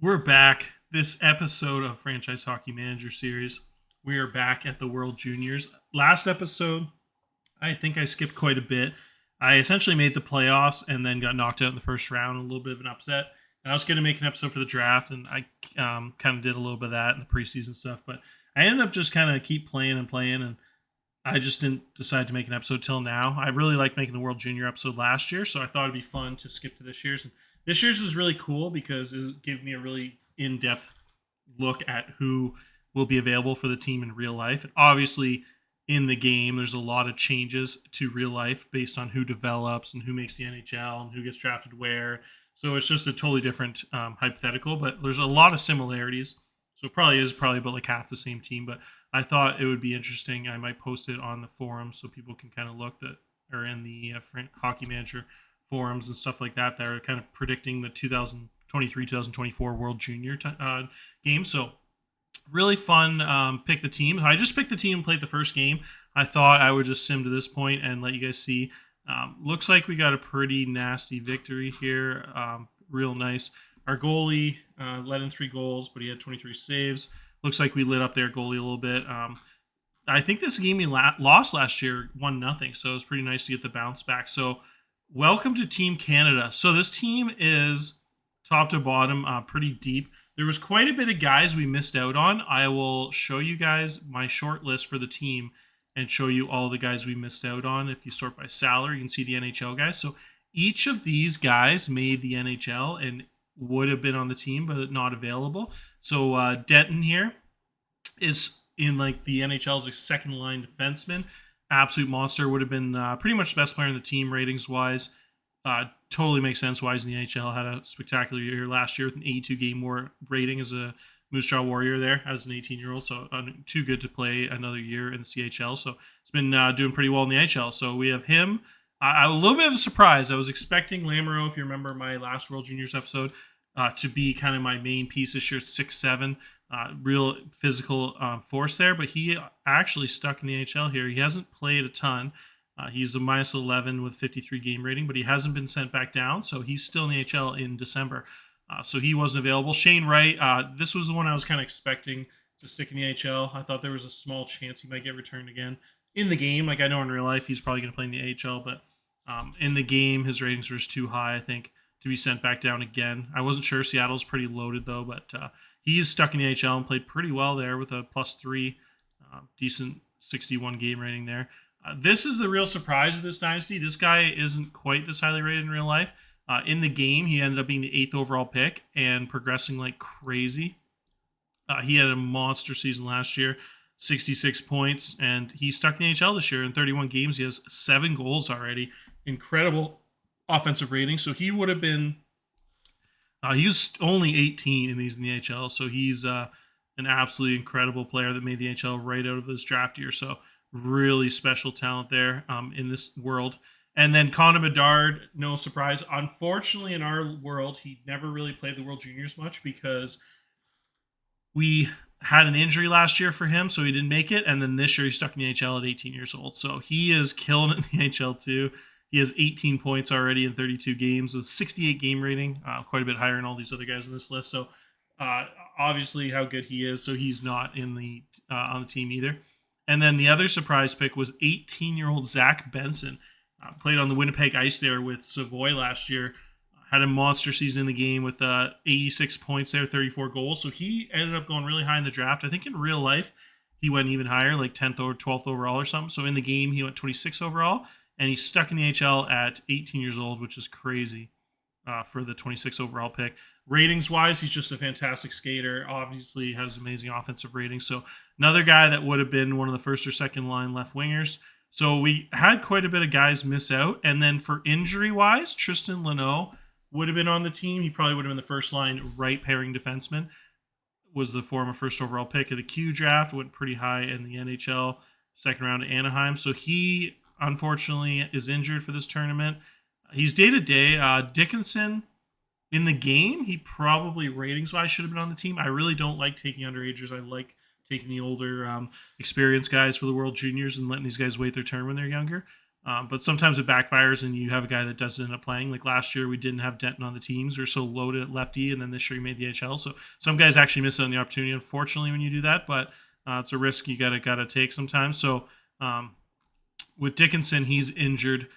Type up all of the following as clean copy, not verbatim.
We're back. This episode of Franchise Hockey Manager Series, we are back at the World Juniors. Last episode, I think I skipped quite a bit. I essentially made the playoffs and then got knocked out in the first round, a little bit of an upset. And I was going to make an episode for the draft, and I kind of did a little bit of that in the preseason stuff. But I ended up just kind of keep playing and playing, and I just didn't decide to make an episode till now. I really liked making the World Junior episode last year, so I thought it'd be fun to skip to this year's. And this year's was really cool because it gave me a really in-depth look at who will be available for the team in real life. And obviously, in the game, there's a lot of changes to real life based on who develops and who makes the NHL and who gets drafted where. So it's just a totally different hypothetical, but there's a lot of similarities. So it probably is probably about like half the same team, but I thought it would be interesting. I might post it on the forum so people can kind of look that are in the Hockey Manager forums and stuff like that that are kind of predicting the 2023-2024 World Junior game. So really fun. Pick the team. I just picked the team and played the first game. I thought I would just sim to this point and let you guys see. Looks like we got a pretty nasty victory here. Real nice. Our goalie led in 3 goals, but he had 23 saves. Looks like we lit up their goalie a little bit. I think this game we lost last year 1-0, so it was pretty nice to get the bounce back. So welcome to Team Canada. So this team is top to bottom pretty deep. There was quite a bit of guys we missed out on. I will show you guys my short list for the team and show you all the guys we missed out on. If you sort by salary, you can see the NHL guys. So each of these guys made the NHL and would have been on the team, but not available. So Denton here is in like the NHL's like second line defenseman. Absolute monster. Would have been pretty much the best player in the team ratings wise. Totally makes sense why he's in the NHL. Had a spectacular year last year with an 82 game war rating as a Moose Jaw Warrior there as an 18-year-old. So too good to play another year in the CHL. So it's been doing pretty well in the NHL. So we have him. A little bit of a surprise. I was expecting Lamoureux, if you remember my last World Juniors episode, to be kind of my main piece this year, 6'7", real physical force there. But he actually stuck in the NHL here. He hasn't played a ton. He's a minus 11 with 53 game rating, but he hasn't been sent back down, so he's still in the HL in December. So he wasn't available. Shane Wright, this was the one I was kind of expecting to stick in the HL. I thought there was a small chance he might get returned again in the game. Like I know in real life he's probably going to play in the AHL, but in the game his ratings were just too high, I think, to be sent back down again. I wasn't sure. Seattle's pretty loaded though, but he's stuck in the HL and played pretty well there with a +3, decent 61 game rating there. This is the real surprise of this dynasty. This guy isn't quite this highly rated in real life. In the game, he ended up being the 8th overall pick and progressing like crazy. He had a monster season last year, 66 points, and he stuck in the NHL this year in 31 games. He has 7 goals already. Incredible offensive rating. So he would have been, he's only 18 and he's in the NHL. So he's an absolutely incredible player that made the NHL right out of this draft year. So really special talent there in this world. And then Connor Bedard, no surprise. Unfortunately, in our world, he never really played the World Juniors much because we had an injury last year for him, so he didn't make it. And then this year, he's stuck in the NHL at 18 years old. So he is killing it in the NHL too. He has 18 points already in 32 games with 68 game rating, quite a bit higher than all these other guys in this list. So obviously how good he is. So he's not in the on the team either. And then the other surprise pick was 18-year-old Zach Benson. Played on the Winnipeg Ice there with Savoy last year. Had a monster season in the game with 86 points there, 34 goals. So he ended up going really high in the draft. I think in real life, he went even higher, like 10th or 12th overall or something. So in the game, he went 26 overall. And he's stuck in the HL at 18 years old, which is crazy for the 26 overall pick. Ratings-wise, he's just a fantastic skater. Obviously, has amazing offensive ratings. So another guy that would have been one of the first or second line left wingers. So we had quite a bit of guys miss out. And then for injury-wise, Tristan Leno would have been on the team. He probably would have been the first line right pairing defenseman. Was the former first overall pick of the Q draft. Went pretty high in the NHL. Second round to Anaheim. So he, unfortunately, is injured for this tournament. He's day-to-day. Dickinson, in the game, he probably ratings-wise should have been on the team. I really don't like taking underagers. I like taking the older, experienced guys for the World Juniors and letting these guys wait their turn when they're younger. But sometimes it backfires and you have a guy that doesn't end up playing. Like last year, we didn't have Denton on the teams. We were so loaded at lefty, and then this year he made the HL. So some guys actually miss out on the opportunity, unfortunately, when you do that. But it's a risk you gotta take sometimes. So with Dickinson, he's injured,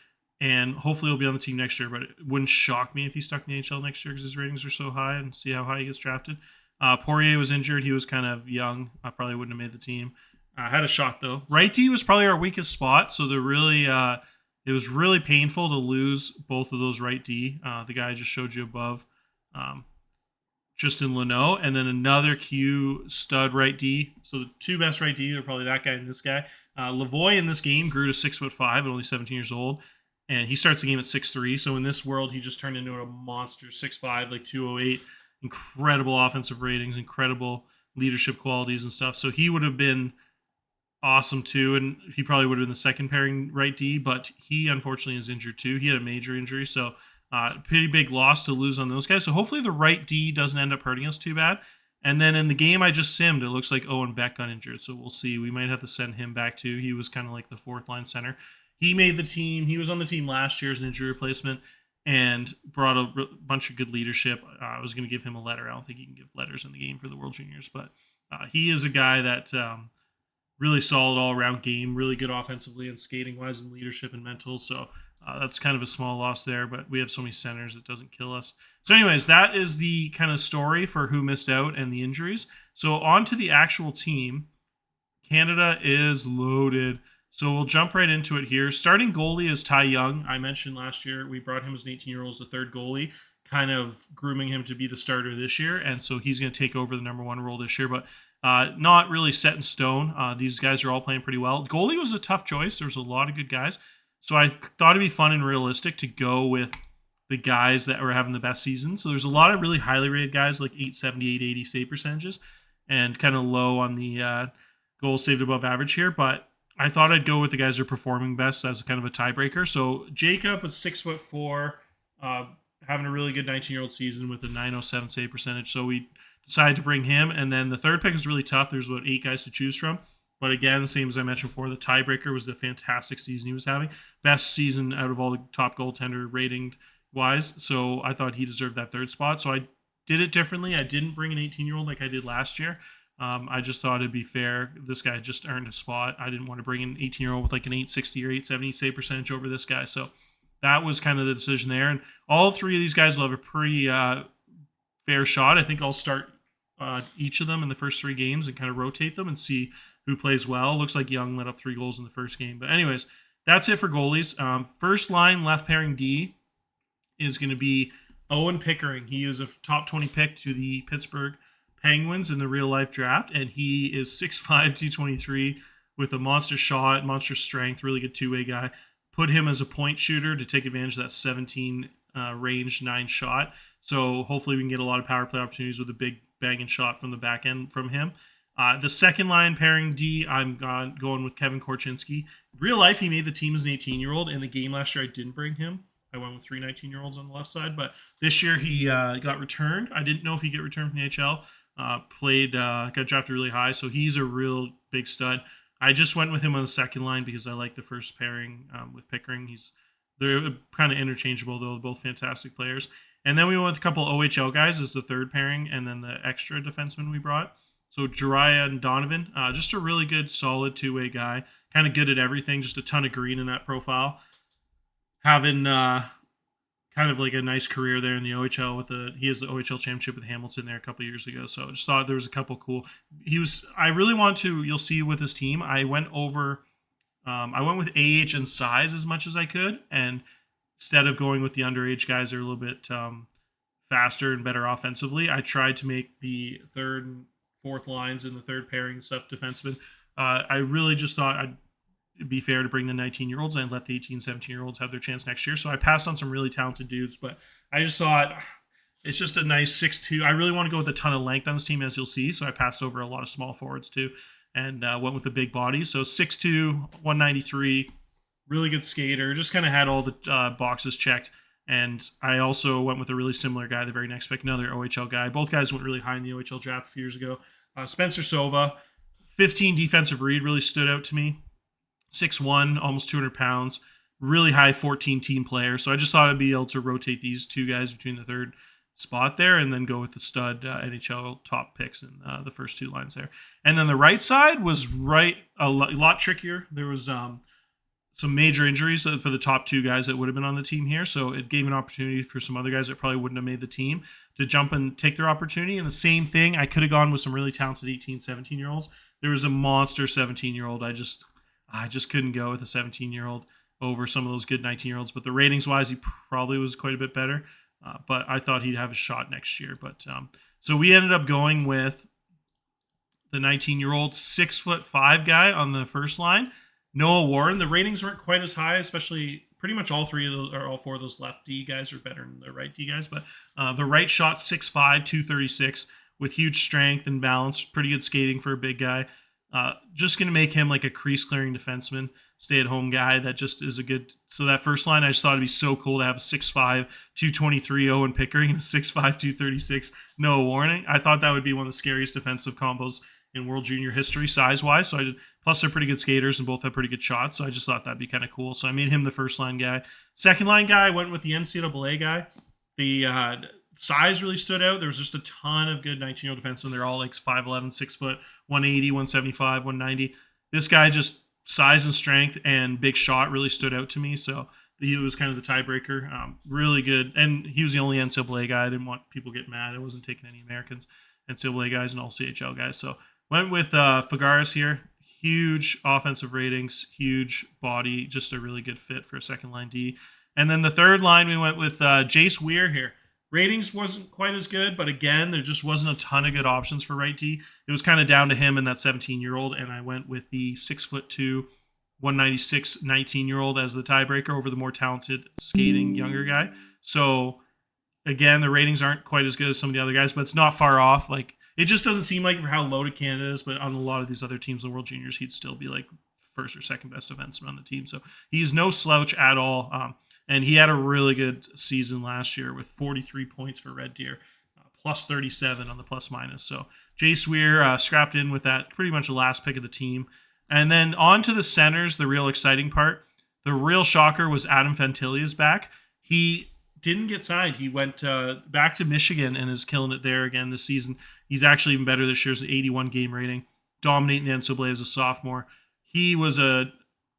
and hopefully he'll be on the team next year. But it wouldn't shock me if he's stuck in the HL next year because his ratings are so high, and see how high he gets drafted. Poirier was injured. He was kind of young. I probably wouldn't have made the team. Had a shot though. Right D was probably our weakest spot, so it was really painful to lose both of those right D. The guy I just showed you above, Tristan Leno, and then another Q stud right D. So the two best right D are probably that guy and this guy. Lavoie in this game grew to 6'5" at only 17 years old, and he starts the game at 6'3". So in this world, he just turned into a monster, 6'5", like 208. Incredible offensive ratings, incredible leadership qualities and stuff. So he would have been awesome too, and he probably would have been the second pairing right D, but he unfortunately is injured too. He had a major injury, so pretty big loss to lose on those guys. So hopefully the right D doesn't end up hurting us too bad. And then in the game I just simmed, it looks like Owen Beck got injured, so we'll see. We might have to send him back too. He was kind of like the fourth line center. He made the team. He was on the team last year as an injury replacement and brought a bunch of good leadership. I was going to give him a letter. I don't think he can give letters in the game for the World Juniors, but he is a guy that really solid all-around game, really good offensively and skating-wise and leadership and mental. So that's kind of a small loss there, but we have so many centers it doesn't kill us. So anyways, that is the kind of story for who missed out and the injuries. So on to the actual team. Canada is loaded. So we'll jump right into it here. Starting goalie is Ty Young. I mentioned last year we brought him as an 18-year-old as the third goalie, kind of grooming him to be the starter this year. And so he's going to take over the number one role this year, but not really set in stone. These guys are all playing pretty well. Goalie was a tough choice. There's a lot of good guys. So I thought it'd be fun and realistic to go with the guys that were having the best season. So there's a lot of really highly rated guys like 870, 880 save percentages and kind of low on the goals saved above average here. But I thought I'd go with the guys who are performing best as kind of a tiebreaker. So Jacob was 6'4", having a really good 19-year-old season with a 907 save percentage. So we decided to bring him. And then the third pick is really tough. There's about 8 guys to choose from. But again, the same as I mentioned before, the tiebreaker was the fantastic season he was having. Best season out of all the top goaltender rating wise. So I thought he deserved that third spot. So I did it differently. I didn't bring an 18-year-old like I did last year. I just thought it'd be fair. This guy just earned a spot. I didn't want to bring an 18-year-old with like an 860 or 870 save percentage over this guy. So that was kind of the decision there. And all three of these guys will have a pretty fair shot. I think I'll start each of them in the first 3 games and kind of rotate them and see who plays well. Looks like Young let up 3 goals in the first game. But anyways, that's it for goalies. First line left pairing D is going to be Owen Pickering. He is a top 20 pick to the Pittsburgh Penguins in the real life draft, and he is 6'5", 223 with a monster shot, monster strength, really good two-way guy. Put him as a point shooter to take advantage of that 17 range 9 shot. So hopefully we can get a lot of power play opportunities with a big banging shot from the back end from him. The second line pairing D, I'm going with Kevin Korchinski. Real life, he made the team as an 18-year-old. In the game last year, I didn't bring him. I went with 3 19-year-olds on the left side. But this year, he got returned. I didn't know if he'd get returned from the HL. Got drafted really high. So he's a real big stud. I just went with him on the second line because I like the first pairing with Pickering. They're kind of interchangeable, though. Both fantastic players. And then we went with a couple OHL guys as the third pairing, and then the extra defenseman we brought. So Jariah and Donovan, just a really good, solid two-way guy. Kind of good at everything, just a ton of green in that profile. Having kind of like a nice career there in the OHL he has the OHL championship with Hamilton there a couple years ago. So I just thought there was a couple cool. I really want to. You'll see with his team. I went with AH and size as much as I could, and instead of going with the underage guys, they're a little bit faster and better offensively. I tried to make the third and fourth lines and the third pairing stuff defensemen. I really just thought it'd be fair to bring the 19-year-olds and let the 18, 17-year-olds have their chance next year. So I passed on some really talented dudes, but I just thought it's just a nice 6'2". I really want to go with a ton of length on this team, as you'll see. So I passed over a lot of small forwards too and went with the big body. So 6'2", 193, really good skater. Just kind of had all the boxes checked. And I also went with a really similar guy the very next pick, another OHL guy. Both guys went really high in the OHL draft a few years ago. Spencer Sova, 15 defensive read, really stood out to me. 6'1", almost 200 pounds. really high 14 team player. So I just thought I'd be able to rotate these two guys between the third spot there and then go with the stud NHL top picks in the first two lines there. And then the right side was a lot trickier. There was some major injuries for the top two guys that would have been on the team here. So it gave an opportunity for some other guys that probably wouldn't have made the team to jump and take their opportunity. And the same thing, I could have gone with some really talented 18, 17-year-olds. There was a monster 17-year-old. I just couldn't go with a 17-year-old over some of those good 19-year-olds. But the ratings-wise, he probably was quite a bit better. But I thought he'd have a shot next year. But so we ended up going with the 19-year-old 6'5" guy on the first line, Noah Warren. The ratings weren't quite as high, especially pretty much all four of those left D guys are better than the right D guys. But the right shot 6'5", 236 with huge strength and balance, pretty good skating for a big guy. Just going to make him like a crease clearing defenseman, stay-at-home guy that just is a good... So that first line, I just thought it'd be so cool to have a 6'5", 223 Owen Pickering and a 6'5", 236 Noah Warren. I thought that would be one of the scariest defensive combos in World Junior history, size-wise. So plus they're pretty good skaters and both have pretty good shots. So I just thought that'd be kind of cool. So I made him the first line guy. Second line guy, I went with the NCAA guy. The size really stood out. There was just a ton of good 19-year-old defensemen. They're all like 5'11", 6 foot, 180, 175, 190. This guy just size and strength and big shot really stood out to me. So he was kind of the tiebreaker. Really good. And he was the only NCAA guy. I didn't want people to get mad. I wasn't taking any Americans, NCAA guys, and all CHL guys. So went with Fagaris here. Huge offensive ratings, huge body, just a really good fit for a second line D. And then the third line, we went with Jace Weir here. Ratings wasn't quite as good, but again, there just wasn't a ton of good options for right D. It was kind of down to him and that 17-year-old, and I went with the 6'2", 196 19-year-old as the tiebreaker over the more talented skating younger guy. So again, the ratings aren't quite as good as some of the other guys, but it's not far off. Like, it just doesn't seem like for how loaded Canada is, but on a lot of these other teams in the World Juniors, he'd still be like first or second best defenseman on the team. So he's no slouch at all. And he had a really good season last year with 43 points for Red Deer, plus 37 on the plus minus. So Jace Weir scrapped in with that, pretty much the last pick of the team. And then on to the centers, the real exciting part. The real shocker was Adam Fantillia's back. He didn't get signed. He went back to Michigan and is killing it there again this season. He's actually even better this year. It's an 81 game rating, dominating the NCAA as a sophomore. He was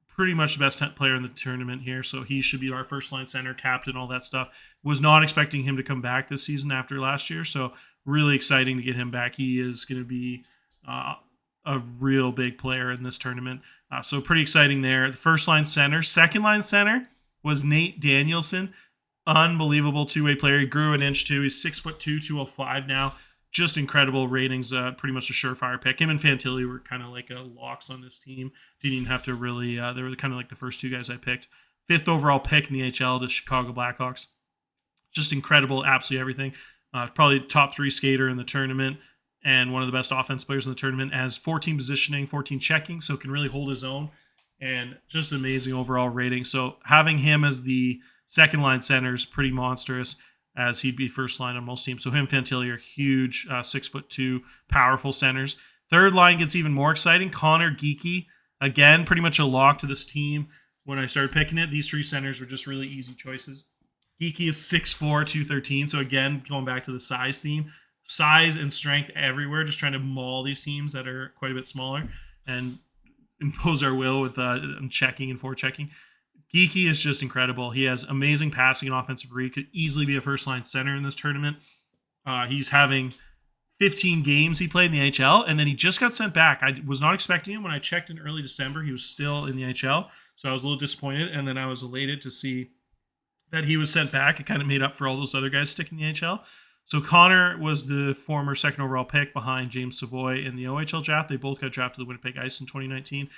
pretty much the best player in the tournament here, so he should be our first line center, captain, all that stuff. Was not expecting him to come back this season after last year, so really exciting to get him back. He is going to be a real big player in this tournament, so pretty exciting there. The first line center. Second line center was Nate Danielson. Unbelievable two-way player. He grew an inch too. He's 6'2", 205 now. Just incredible ratings. Pretty much a surefire pick. Him and Fantilli were kind of like locks on this team. Didn't even have to really. They were kind of like the first two guys I picked. 5th overall pick in the HL to Chicago Blackhawks. Just incredible. Absolutely everything. Probably top 3 skater in the tournament and one of the best offense players in the tournament. Has 14 positioning, 14 checking, so can really hold his own. And just amazing overall rating. So having him as the second line center is pretty monstrous, as he'd be first line on most teams. So him and Fantilli are huge, 6'2", powerful centers. Third line gets even more exciting. Connor Geekie, again, pretty much a lock to this team. When I started picking it, these 3 centers were just really easy choices. Geekie is 6'4", 213. So again, going back to the size theme, size and strength everywhere, just trying to maul these teams that are quite a bit smaller and impose our will with checking and forechecking. Geekie is just incredible. He has amazing passing and offensive read. Could easily be a first-line center in this tournament. He's having 15 games he played in the HL, and then he just got sent back. I was not expecting him. When I checked in early December, he was still in the HL, so I was a little disappointed, and then I was elated to see that he was sent back. It kind of made up for all those other guys sticking in the HL. So Connor was the former second overall pick behind James Savoy in the OHL draft. They both got drafted to the Winnipeg Ice in 2019.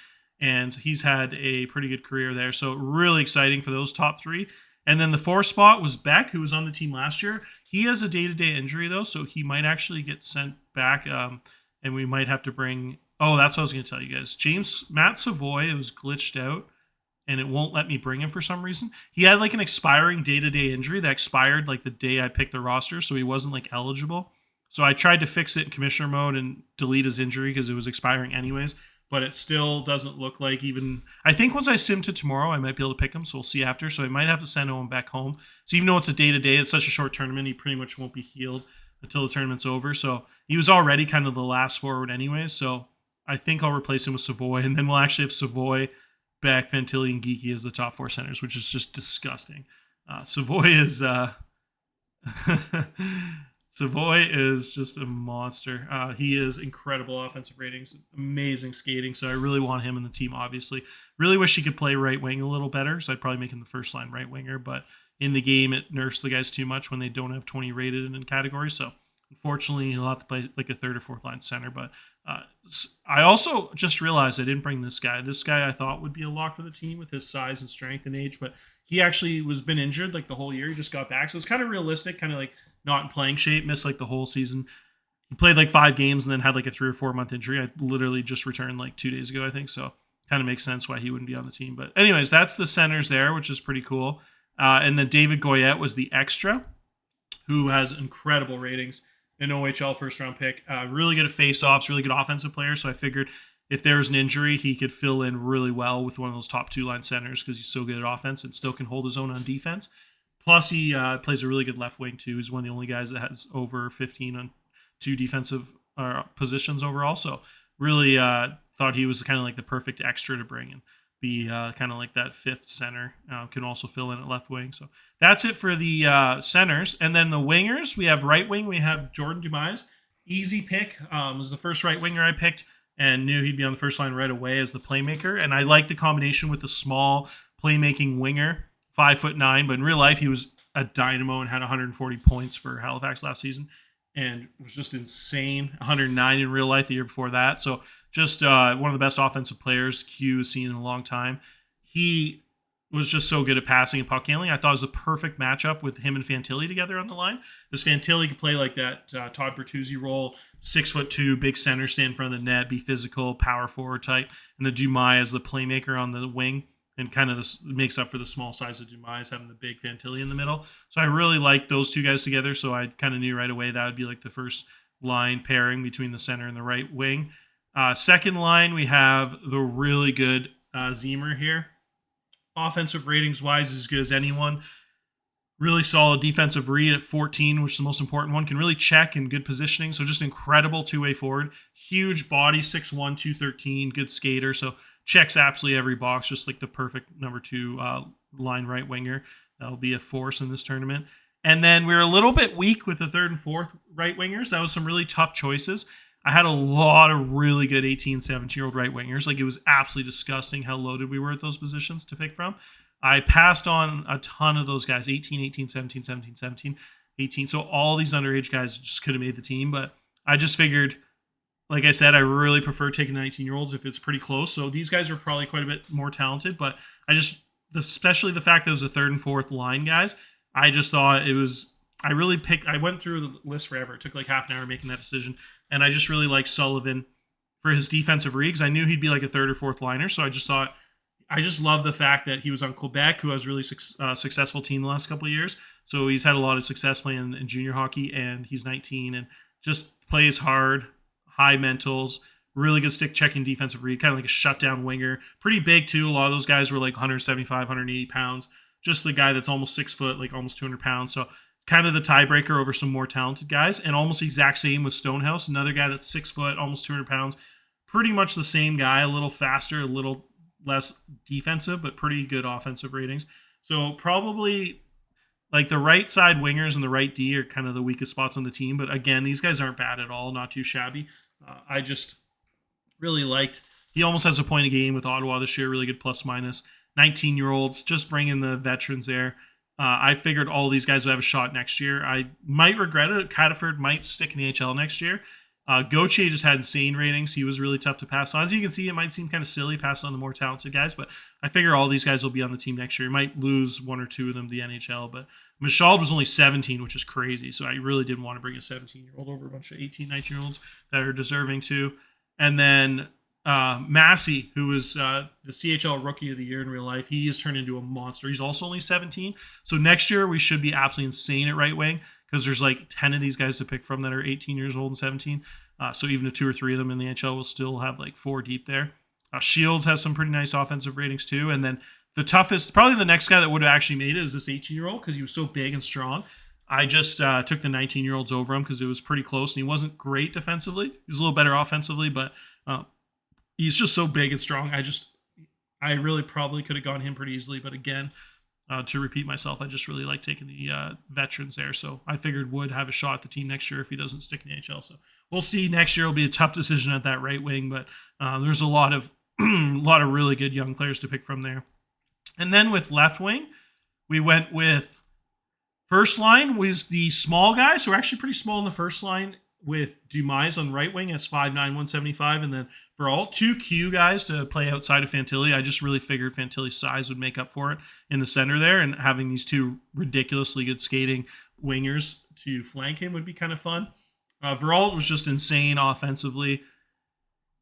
And he's had a pretty good career there. So really exciting for those top 3. And then the 4th spot was Beck, who was on the team last year. He has a day-to-day injury, though, so he might actually get sent back. And we might have to bring... Oh, that's what I was going to tell you guys. Matt Savoy, it was glitched out, and it won't let me bring him for some reason. He had like an expiring day-to-day injury that expired like the day I picked the roster, so he wasn't like eligible. So I tried to fix it in commissioner mode and delete his injury because it was expiring anyways. but it still doesn't look like even. I think once I sim to tomorrow, I might be able to pick him. So we'll see after. So I might have to send him back home. So even though it's a day-to-day, it's such a short tournament, he pretty much won't be healed until the tournament's over. So he was already kind of the last forward anyways. So I think I'll replace him with Savoy, and then we'll actually have Savoy, Beck, Fantilli, and Geeky as the top 4 centers, which is just disgusting. Savoy is Savoy is just a monster. He is incredible offensive ratings, amazing skating. So I really want him in the team, obviously. Really wish he could play right wing a little better. So I'd probably make him the first line right winger. But in the game, it nerfs the guys too much when they don't have 20 rated in categories. So unfortunately, he'll have to play like a third or fourth line center. But I also just realized I didn't bring this guy. This guy I thought would be a lock for the team with his size and strength and age. But he actually been injured like the whole year. He just got back. So it's kind of realistic, kind of like not in playing shape, missed like the whole season. He played like 5 games and then had like a 3 or 4 month injury. I literally just returned like 2 days ago, I think. So kind of makes sense why he wouldn't be on the team. But anyways, that's the centers there, which is pretty cool. And then David Goyette was the extra, who has incredible ratings, an OHL first round pick. Really good at face-offs, really good offensive player. So I figured if there was an injury, he could fill in really well with one of those top 2 line centers because he's so good at offense and still can hold his own on defense. Plus, he plays a really good left wing, too. He's one of the only guys that has over 15 on 2 defensive positions overall. So really thought he was kind of like the perfect extra to bring in. Be kind of like that 5th center. Can also fill in at left wing. So that's it for the centers. And then the wingers, we have right wing. We have Jordan Dumais. Easy pick. Was the first right winger I picked and knew he'd be on the first line right away as the playmaker. And I like the combination with the small playmaking winger. 5'9", but in real life he was a dynamo and had 140 points for Halifax last season and was just insane. 109 in real life the year before that. So just one of the best offensive players Q has seen in a long time. He was just so good at passing and puck handling. I thought it was a perfect matchup with him and Fantilli together on the line. This Fantilli could play like that Todd Bertuzzi role, 6'2", big center, stand in front of the net, be physical, power forward type, and the Dumais as the playmaker on the wing. And kind of this makes up for the small size of Dumais having the big Fantilli in the middle. So I really like those 2 guys together. So I kind of knew right away that would be like the first line pairing between the center and the right wing. Second line, we have the really good Zemer here. Offensive ratings wise, as good as anyone. Really solid defensive read at 14, which is the most important one. Can really check and good positioning. So just incredible 2-way forward. Huge body, 6'1", 213, good skater. So checks absolutely every box, just like the perfect number 2 line right winger. That'll be a force in this tournament. And then we're a little bit weak with the 3rd and 4th right wingers. That was some really tough choices. I had a lot of really good 18, 17-year-old right wingers. Like it was absolutely disgusting how loaded we were at those positions to pick from. I passed on a ton of those guys, 18, 18, 17, 17, 17, 18. So all these underage guys just could have made the team. But I just figured, like I said, I really prefer taking 19-year-olds if it's pretty close. So these guys are probably quite a bit more talented. But I just, especially the fact that it was the 3rd and 4th line guys, I just thought it was, I went through the list forever. It took like half an hour making that decision. And I just really liked Sullivan for his defensive reads. I knew he'd be like a 3rd or 4th liner. So I just thought, I just love the fact that he was on Quebec, who has really successful team the last couple of years. So he's had a lot of success playing in junior hockey, and he's 19 and just plays hard, high mentals, really good stick checking defensive read, kind of like a shutdown winger. Pretty big too. A lot of those guys were like 175, 180 pounds. Just the guy that's almost 6 foot, like almost 200 pounds. So kind of the tiebreaker over some more talented guys, and almost the exact same with Stonehouse, another guy that's 6 foot, almost 200 pounds. Pretty much the same guy, a little faster, a little less defensive, but pretty good offensive ratings. So probably like the right side wingers and the right D are kind of the weakest spots on the team. But again, these guys aren't bad at all, not too shabby. I just really liked, he almost has a point a game with Ottawa this year, really good plus minus. 19-year-olds, just bringing the veterans there. I figured all these guys would have a shot next year. I might regret it. Cataford might stick in the HL next year. Gauthier just had insane ratings. He was really tough to pass on. As you can see, it might seem kind of silly passing on the more talented guys, but I figure all these guys will be on the team next year. You might lose 1 or 2 of them to the NHL, but Michaud was only 17, which is crazy. So I really didn't want to bring a 17-year-old over a bunch of 18, 19-year-olds that are deserving too. And then Massey, who was the CHL Rookie of the Year in real life, he has turned into a monster. He's also only 17. So next year we should be absolutely insane at right wing because there's like 10 of these guys to pick from that are 18 years old and 17. So even if 2 or 3 of them in the NHL will still have like 4 deep there. Shields has some pretty nice offensive ratings too. And then the toughest, probably the next guy that would have actually made it is this 18-year-old because he was so big and strong. I just took the 19-year-olds over him because it was pretty close, and he wasn't great defensively. He was a little better offensively, but he's just so big and strong. I really probably could have gone him pretty easily, but again, to repeat myself, I just really like taking the veterans there. So I figured Wood have a shot at the team next year if he doesn't stick in the NHL. So we'll see. Next year will be a tough decision at that right wing, but there's a lot of really good young players to pick from there. And then with left wing, we went with first line was the small guys. So we're actually pretty small in the first line with Dumas on right wing as 5'9", 175, and then for all 2 Q guys to play outside of Fantilli, I just really figured Fantilli's size would make up for it in the center there, and having these 2 ridiculously good skating wingers to flank him would be kind of fun. Veralt was just insane offensively.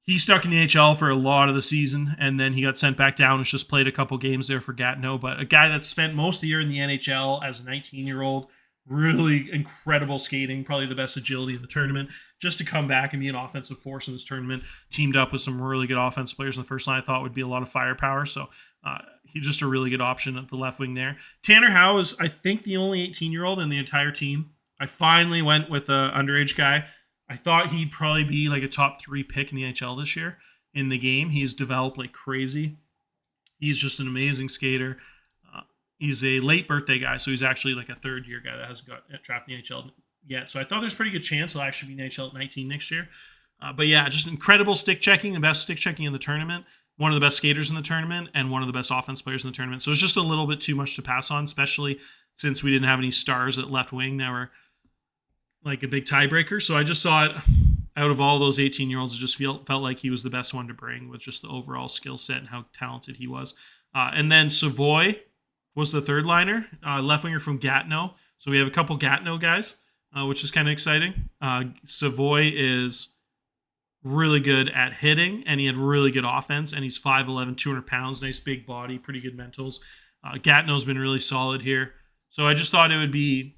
He stuck in the NHL for a lot of the season, and then he got sent back down. Has just played a couple games there for Gatineau, but a guy that spent most of the year in the NHL as a 19-year-old, really incredible skating, probably the best agility in the tournament, just to come back and be an offensive force in this tournament, teamed up with some really good offensive players in the first line. I thought would be a lot of firepower, so he's just a really good option at the left wing there. Tanner Howe is, I think, the only 18-year-old in the entire team. I finally went with an underage guy. I thought he'd probably be like a top 3 pick in the NHL this year in the game. He's developed like crazy. He's just an amazing skater. He's a late birthday guy, so he's actually like a third-year guy that hasn't got drafted in the NHL yet. So I thought there's a pretty good chance he'll actually be in the NHL at 19 next year. But yeah, just incredible stick checking, the best stick checking in the tournament, one of the best skaters in the tournament, and one of the best offense players in the tournament. So it's just a little bit too much to pass on, especially since we didn't have any stars at left wing that were like a big tiebreaker. So I just saw it out of all those 18-year-olds, it just felt like he was the best one to bring with just the overall skill set and how talented he was. And then Savoy was the third liner, left winger from Gatineau. So we have a couple Gatineau guys, which is kind of exciting. Savoy is really good at hitting, and he had really good offense, and he's 5'11", 200 pounds, nice big body, pretty good mentals. Gatineau's been really solid here. So I just thought it would be,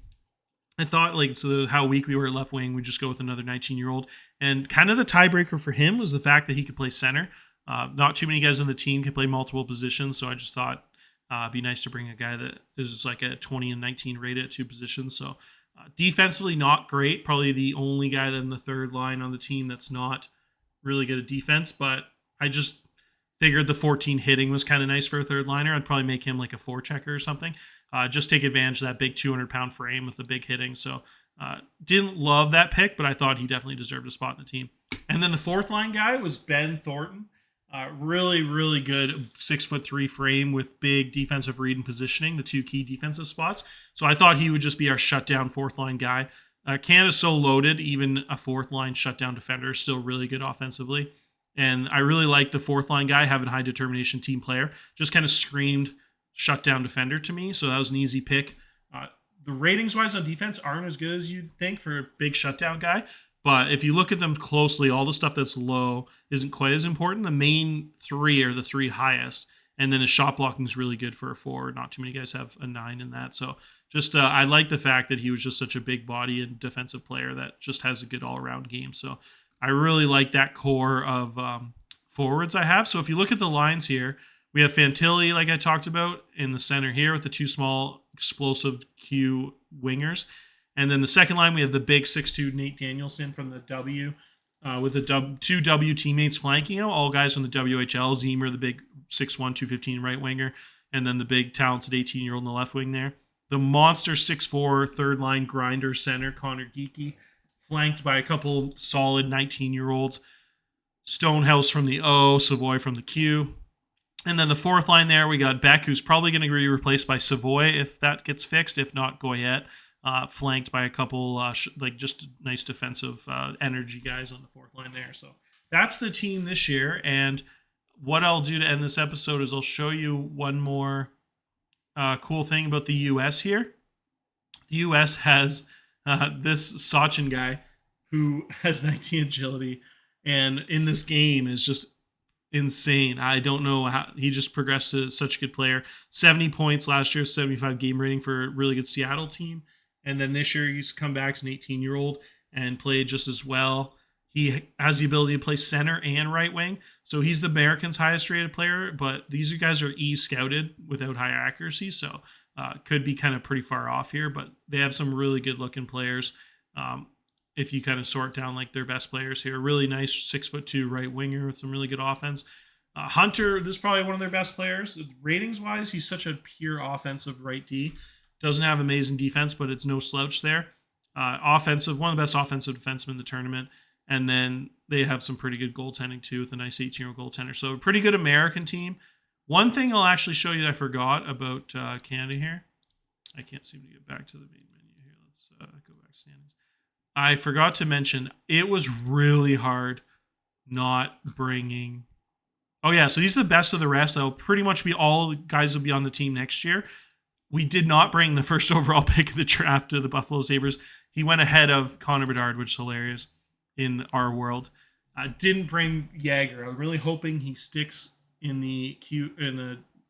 so how weak we were at left wing, we just go with another 19-year-old. And kind of the tiebreaker for him was the fact that he could play center. Not too many guys on the team can play multiple positions, so I just thought it'd be nice to bring a guy that is like a 20 and 19 rated at 2 positions. So defensively, not great. Probably the only guy in the third line on the team that's not really good at defense, but I just figured the 14 hitting was kind of nice for a third liner. I'd probably make him like a 4-checker or something. Just take advantage of that big 200-pound frame with the big hitting. So didn't love that pick, but I thought he definitely deserved a spot in the team. And then the fourth line guy was Ben Thornton. Really, really good 6'3" frame with big defensive read and positioning, the 2 key defensive spots. So I thought he would just be our shutdown fourth line guy. Canada's so loaded, even a fourth line shutdown defender is still really good offensively. And I really like the fourth line guy having high determination team player. Just kind of screamed shutdown defender to me, so that was an easy pick. The ratings wise on defense aren't as good as you'd think for a big shutdown guy, but if you look at them closely, all the stuff that's low isn't quite as important. The main 3 are the 3 highest, and then his shot blocking is really good for a 4. Not too many guys have a 9 in that, so just I like the fact that he was just such a big body and defensive player that just has a good all-around game. So I really like that core of forwards I have. So if you look at the lines here, we have Fantilli, like I talked about, in the center here with the 2 small explosive Q wingers. And then the second line, we have the big 6'2" Nate Danielson from the W with the 2 W teammates flanking him, all guys from the WHL. Zemer, the big 6'1", 215 right winger, and then the big talented 18-year-old in the left wing there. The monster 6'4" third line grinder center, Connor Geeky, flanked by a couple solid 19-year-olds. Stonehouse from the O, Savoy from the Q. And then the fourth line there, we got Beck, who's probably going to be replaced by Savoy if that gets fixed. If not, Goyette, flanked by a couple just nice defensive energy guys on the fourth line there. So that's the team this year. And what I'll do to end this episode is I'll show you one more cool thing about the U.S. here. The U.S. has this Sachin guy who has 19 agility, and in this game is just insane. I don't know how he just progressed to such a good player. 70 points last year, 75 game rating for a really good Seattle team. And then this year he's come back as an 18-year-old and played just as well. He has the ability to play center and right wing. So he's the Americans' highest rated player, but these guys are scouted without high accuracy. So could be kind of pretty far off here, but they have some really good looking players. If you kind of sort down like their best players here, really nice 6'2" right winger with some really good offense. Hunter, this is probably one of their best players. Ratings wise, he's such a pure offensive right D. Doesn't have amazing defense, but it's no slouch there. Offensive, one of the best offensive defensemen in the tournament. And then they have some pretty good goaltending too with a nice 18-year-old goaltender. So a pretty good American team. One thing I'll actually show you that I forgot about Canada here. I can't seem to get back to the main menu here. Let's go back to standings. I forgot to mention, it was really hard not bringing... Oh yeah, so these are the best of the rest. That'll pretty much be all guys will be on the team next year. We did not bring the first overall pick of the draft to the Buffalo Sabres. He went ahead of Connor Bedard, which is hilarious in our world. I didn't bring Yager. I'm really hoping he sticks in the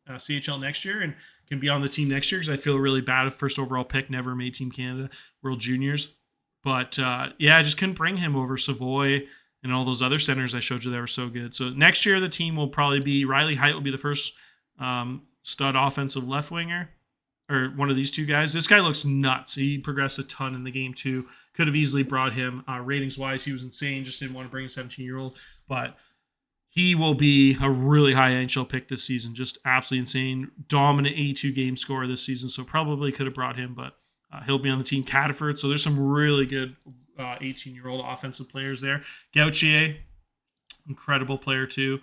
CHL next year and can be on the team next year, because I feel really bad if first overall pick never made Team Canada World Juniors. But I just couldn't bring him over Savoy and all those other centers I showed you that were so good. So next year the team will probably be Riley Height will be the first stud offensive left winger, or one of these two guys. This guy looks nuts. He progressed a ton in the game too. Could have easily brought him ratings wise. He was insane. Just didn't want to bring a 17-year-old, but he will be a really high NHL pick this season. Just absolutely insane. Dominant 82 game scorer this season. So probably could have brought him, but he'll be on the team. Cataford. So there's some really good 18-year-old offensive players there. Gauthier, incredible player too.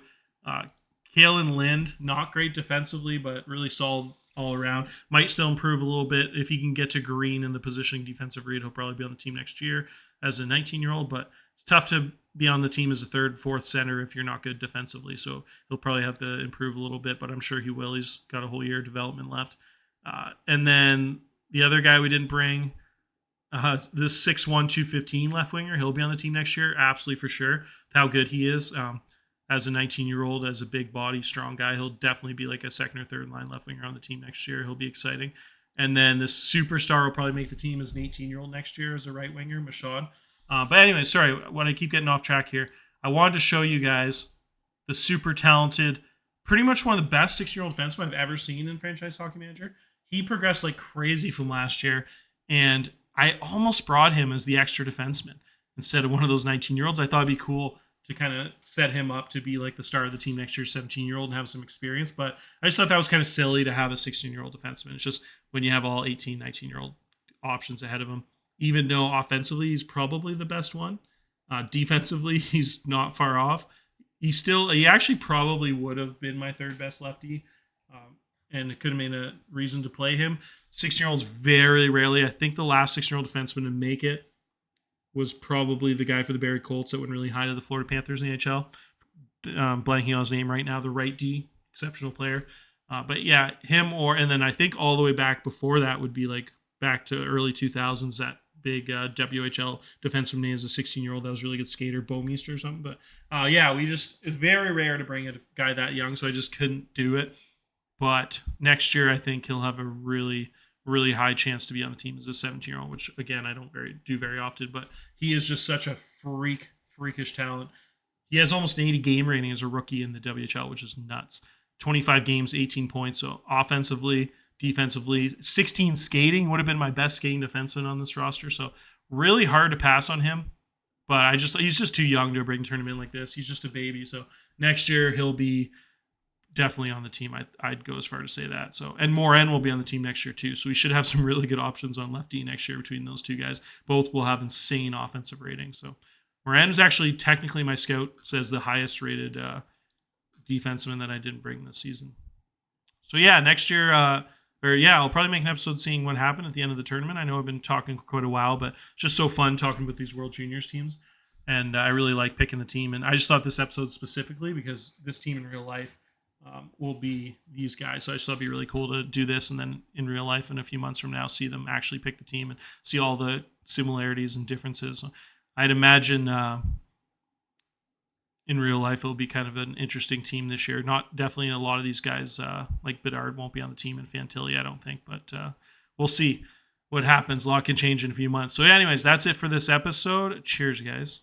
Kalen Lind, not great defensively, but really solid all around. Might still improve a little bit if he can get to green in the positioning defensive read. He'll probably be on the team next year as a 19-year-old, but it's tough to be on the team as a third, fourth center if you're not good defensively. So he'll probably have to improve a little bit, but I'm sure he will. He's got a whole year of development left. And then the other guy we didn't bring, this 6'1", 215 left winger, he'll be on the team next year, absolutely for sure. How good he is. As a 19-year-old, as a big body, strong guy, he'll definitely be like a second or third line left winger on the team next year. He'll be exciting. And then this superstar will probably make the team as an 18-year-old next year as a right winger, Michaud. But anyway, sorry, when I keep getting off track here, I wanted to show you guys the super talented, pretty much one of the best 6-year-old defensemen I've ever seen in Franchise Hockey Manager. He progressed like crazy from last year, and I almost brought him as the extra defenseman instead of one of those 19-year-olds. I thought it'd be cool to kind of set him up to be like the star of the team next year, 17-year-old, and have some experience. But I just thought that was kind of silly to have a 16-year-old defenseman. It's just when you have all 18, 19-year-old options ahead of him, even though offensively he's probably the best one. Defensively, he's not far off. He actually probably would have been my third best lefty, and it could have made a reason to play him. 16-year-olds very rarely. I think the last 16-year-old defenseman to make it was probably the guy for the Barrie Colts that went really high to the Florida Panthers in the NHL. Blanking on his name right now, the right D, exceptional player. But yeah, him and then I think all the way back before that would be like back to early 2000s, that big WHL defenseman name as a 16-year-old that was a really good skater, Bouwmeester or something. But it's very rare to bring a guy that young, so I just couldn't do it. But next year, I think he'll have a really, really high chance to be on the team as a 17-year-old, which again I don't do very often. But he is just such a freakish talent. He has almost an 80 game rating as a rookie in the WHL, which is nuts. 25 games, 18 points. So offensively, defensively, 16 skating, would have been my best skating defenseman on this roster. So really hard to pass on him. But he's just too young to bring a tournament like this. He's just a baby. So next year he'll be definitely on the team. I'd go as far to say that. So, and Morin will be on the team next year too. So we should have some really good options on lefty next year between those two guys. Both will have insane offensive ratings. So Morin is actually technically, my scout says, the highest rated defenseman that I didn't bring this season. So yeah, next year, I'll probably make an episode seeing what happened at the end of the tournament. I know I've been talking quite a while, but it's just so fun talking with these World Juniors teams. And I really like picking the team. And I just thought this episode specifically because this team in real life will be these guys. So I just thought it'd be really cool to do this, and then in real life in a few months from now, see them actually pick the team and see all the similarities and differences. I'd imagine in real life it'll be kind of an interesting team this year. Not definitely a lot of these guys like Bedard won't be on the team in Fantilli, I don't think, but we'll see what happens. A lot can change in a few months. So anyways, that's it for this episode. Cheers, guys.